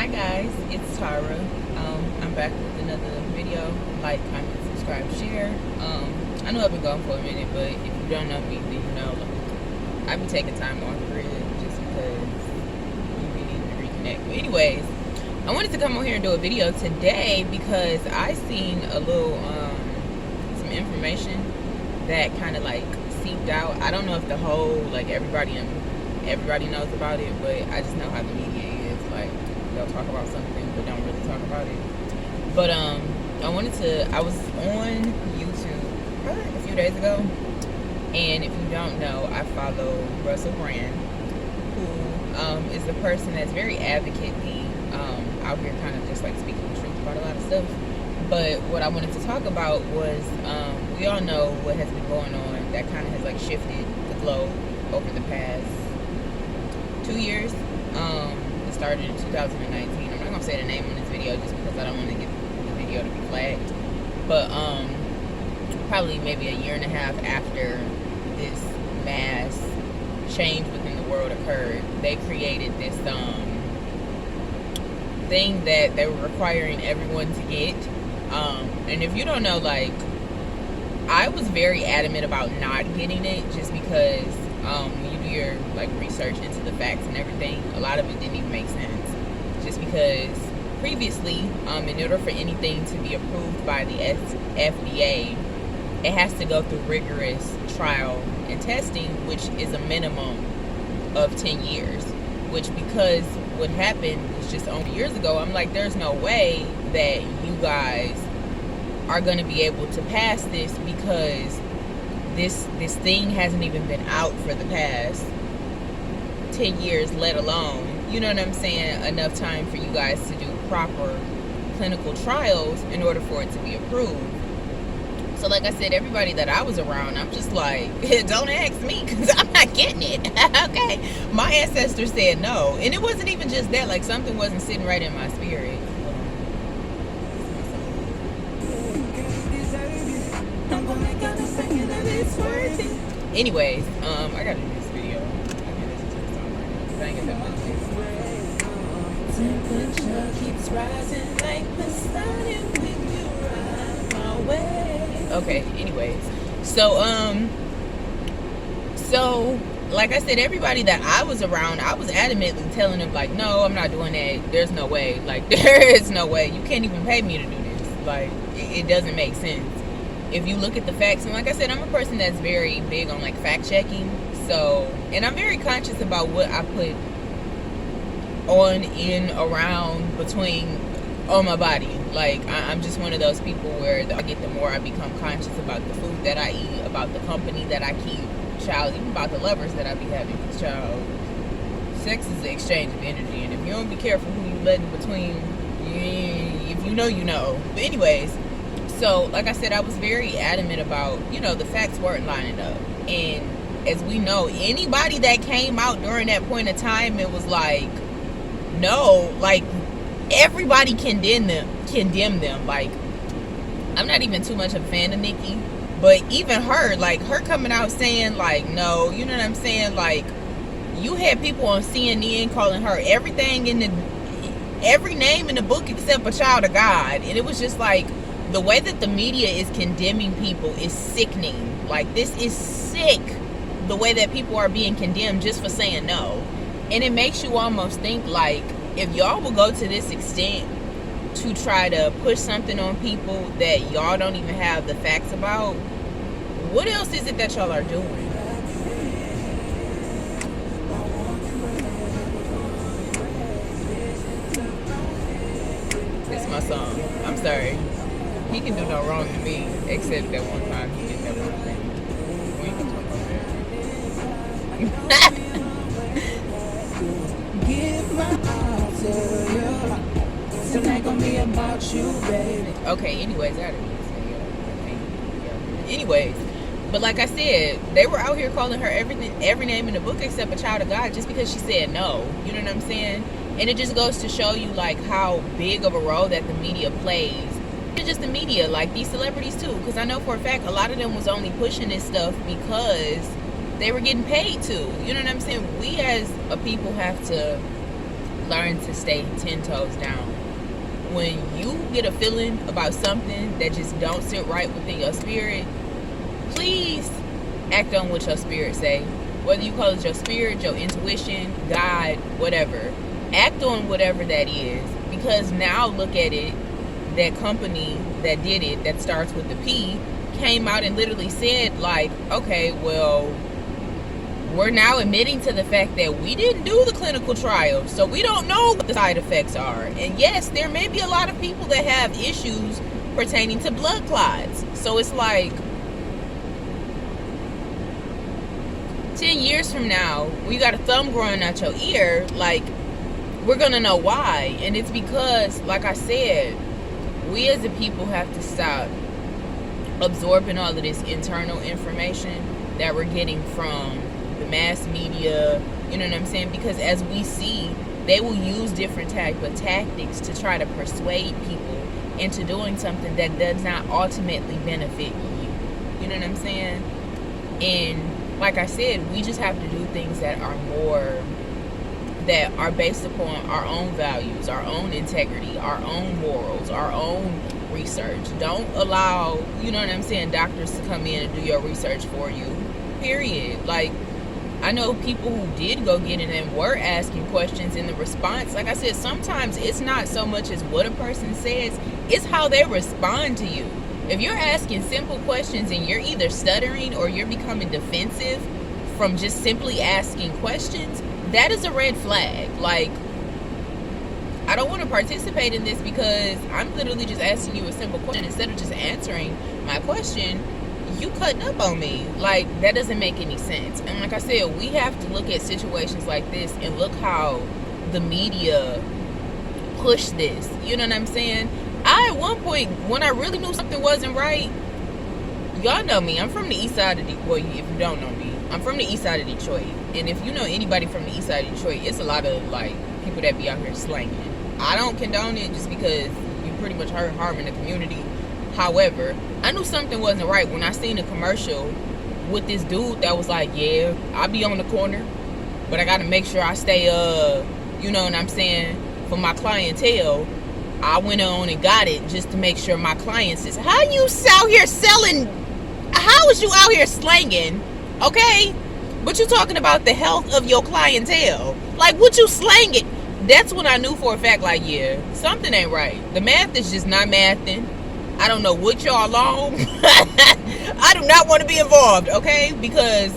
Hi guys, it's Tara. I'm back with another video. Like, comment, subscribe, share. I know I've been gone for a minute, but if you don't know me, then you know I be taking time off for it just because we need to reconnect. But anyways, I wanted to come on here and do a video today because I seen a little some information that kind of like seeped out. I don't know if the whole everybody knows about it, but I just know how the media is. Like, they'll talk about something but don't really talk about it. But I was on YouTube probably a few days ago, and if you don't know, I follow Russell Brand, who is the person that's very advocately out here kind of just like speaking the truth about a lot of stuff. But what I wanted to talk about was we all know what has been going on that kind of has like shifted the globe over the past 2 years. It started in 2019. I'm not gonna say the name on this video just because I don't want to get the video to be flagged. But probably maybe a year and a half after this mass change within the world occurred, they created this thing that they were requiring everyone to get. And if you don't know, like, I was very adamant about not getting it just because when you do your like research into the facts and everything, a lot of it didn't even make sense. Just because previously, in order for anything to be approved by the FDA, it has to go through rigorous trial and testing, which is a minimum of 10 years. Which, because what happened was just only years ago, I'm like, there's no way that you guys are going to be able to pass this because this thing hasn't even been out for the past 10 years, let alone, you know what I'm saying, enough time for you guys to do proper clinical trials in order for it to be approved. So like I said, everybody that I was around, I'm just like, don't ask me because I'm not getting it. Okay, my ancestors said no, and it wasn't even just that, like something wasn't sitting right in my spirit. Anyways, I gotta do this video. I can't listen to this song right now because I ain't get that much space. Temperature keeps rising like the sun, and when you ride my way. Okay, anyways. So like I said, everybody that I was around, I was adamantly telling them, like, no, I'm not doing that. There's no way. Like, there is no way. You can't even pay me to do this. Like, it doesn't make sense. If you look at the facts, and like I said, I'm a person that's very big on like fact checking. So, and I'm very conscious about what I put on, in, around, between, on my body. Like, I'm just one of those people where the more I become conscious about the food that I eat, about the company that I keep, child, even about the lovers that I be having. Because, child, sex is the exchange of energy, and if you don't be careful who you let in between, if you know, you know. But anyways, so like I said, I was very adamant about, you know, the facts weren't lining up. And as we know, anybody that came out during that point of time, it was like, no, like, everybody condemned them. Like, I'm not even too much of a fan of Nikki, but even her, like, her coming out saying, like, no, you know what I'm saying? Like, you had people on CNN calling her every name in the book except a child of God. And it was just like, the way that the media is condemning people is sickening. Like, this is sick, the way that people are being condemned just for saying no. And it makes you almost think, like, if y'all will go to this extent to try to push something on people that y'all don't even have the facts about, what else is it that y'all are doing? This is my song. I'm sorry. He can do no wrong to me, except that one time he did that one thing. We can talk about that. Give my all to you. Tonight gonna be about you, baby. Okay, anyways, I gotta do this video. Anyways, but like I said, they were out here calling her every name in the book except a child of God just because she said no. You know what I'm saying? And it just goes to show you, like, how big of a role that the media plays. Not just the media, like these celebrities too, because I know for a fact a lot of them was only pushing this stuff because they were getting paid to. You know what I'm saying? We as a people have to learn to stay 10 toes down. When you get a feeling about something that just don't sit right within your spirit, please act on what your spirit say. Whether you call it your spirit, your intuition, God, whatever. Act on whatever that is. Because now look at it, that company that did it, that starts with the P, came out and literally said, like, okay, well, we're now admitting to the fact that we didn't do the clinical trial, so we don't know what the side effects are. And yes, there may be a lot of people that have issues pertaining to blood clots. So it's like, 10 years from now, when you got a thumb growing out your ear, like, we're gonna know why. And it's because, like I said, we as a people have to stop absorbing all of this internal information that we're getting from the mass media, you know what I'm saying? Because as we see, they will use different type of tactics to try to persuade people into doing something that does not ultimately benefit you. You know what I'm saying? And like I said, we just have to do things that are based upon our own values, our own integrity, our own morals, our own research. Don't allow, you know what I'm saying, doctors to come in and do your research for you. Period. Like, I know people who did go get it and were asking questions in the response. Like I said, sometimes it's not so much as what a person says, it's how they respond to you. If you're asking simple questions and you're either stuttering or you're becoming defensive from just simply asking questions, that is a red flag. Like, I don't want to participate in this because I'm literally just asking you a simple question. Instead of just answering my question, you cutting up on me. Like, that doesn't make any sense. And like I said, we have to look at situations like this and look how the media push this. You know what I'm saying? At one point, when I really knew something wasn't right, y'all know me, I'm from the east side of Detroit. Well, if you don't know me, I'm from the east side of Detroit. And if you know anybody from the east side of Detroit, it's a lot of, like, people that be out here slanging. I don't condone it just because you pretty much harming the community. However, I knew something wasn't right when I seen a commercial with this dude that was like, yeah, I be on the corner, but I got to make sure I stay, you know what I'm saying, for my clientele. I went on and got it just to make sure my client says, how you out here selling, how is you out here slanging, okay? But you talking about the health of your clientele. Like, what you slanging? That's when I knew for a fact, like, yeah, something ain't right. The math is just not mathing. I don't know what y'all on. I do not want to be involved, okay? Because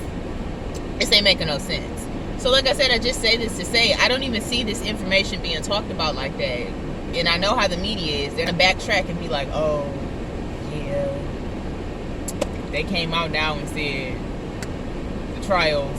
this ain't making no sense. So like I said, I just say this to say, I don't even see this information being talked about like that. And I know how the media is. They're going to backtrack and be like, oh, yeah. They came out now and said the trials,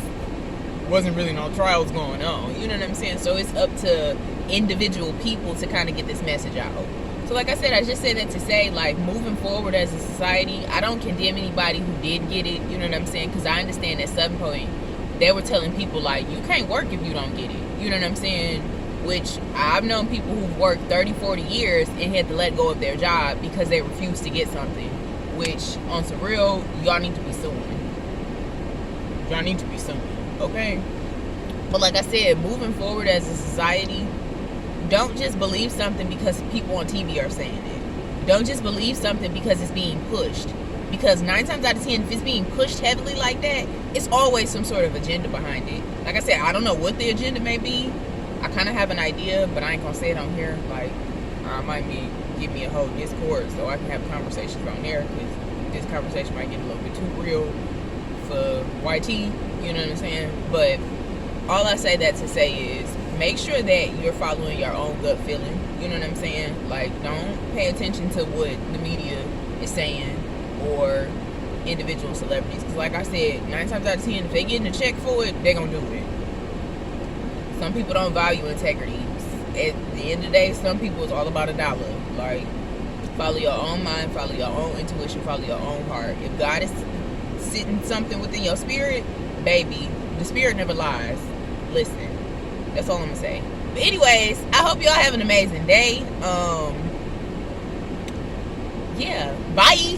wasn't really no trials going on. You know what I'm saying? So it's up to individual people to kind of get this message out. So like I said, I just said that to say, like, moving forward as a society, I don't condemn anybody who did get it. You know what I'm saying? Because I understand at some point they were telling people, like, you can't work if you don't get it. You know what I'm saying? Which I've known people who've worked 30, 40 years and had to let go of their job because they refused to get something. Which, on some real, y'all need to be suing. Y'all need to be suing, okay? But like I said, moving forward as a society, don't just believe something because people on TV are saying it. Don't just believe something because it's being pushed. Because 9 times out of 10, if it's being pushed heavily like that, it's always some sort of agenda behind it. Like I said, I don't know what the agenda may be. I kind of have an idea, but I ain't gonna say it on here. Like, I might give me a whole Discord so I can have conversations on there, because this conversation might get a little bit too real for YT, you know what I'm saying? But all I say that to say is, make sure that you're following your own gut feeling, you know what I'm saying? Like, don't pay attention to what the media is saying or individual celebrities, because like I said, 9 times out of 10, if they getting a check for it, they're gonna do it. Some people don't value integrity. At the end of the day, some people, it's all about a dollar. Like, follow your own mind, follow your own intuition, follow your own heart. If God is sitting something within your spirit, baby, the spirit never lies. Listen, that's all I'm gonna say. But anyways, I hope y'all have an amazing day. Yeah, bye.